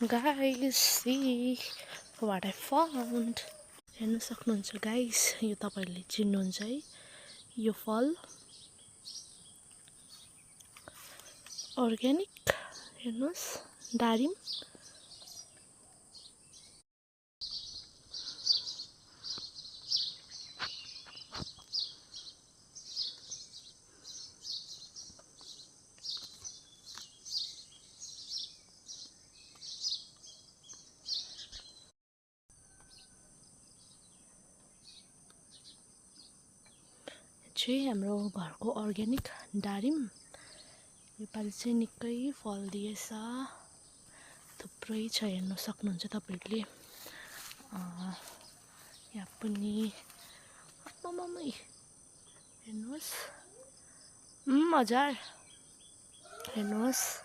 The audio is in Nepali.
Guys, see what I found. हेर्न सक्नुहुन्छ गाइस, यो तपाईहरुले चिन्नुहुन्छ है, यो फल अर्ग्यानिक हेर्नुस्, दारिम। चाहिँ हाम्रो घरको अर्ग्यानिक दारिम। योपालि चाहिँ निकै फल दिएछ, थुप्रै छ, हेर्न सक्नुहुन्छ तपाईहरुले। यहाँ पनि मम्मी हेर्नुस्, हजार हेर्नुस्।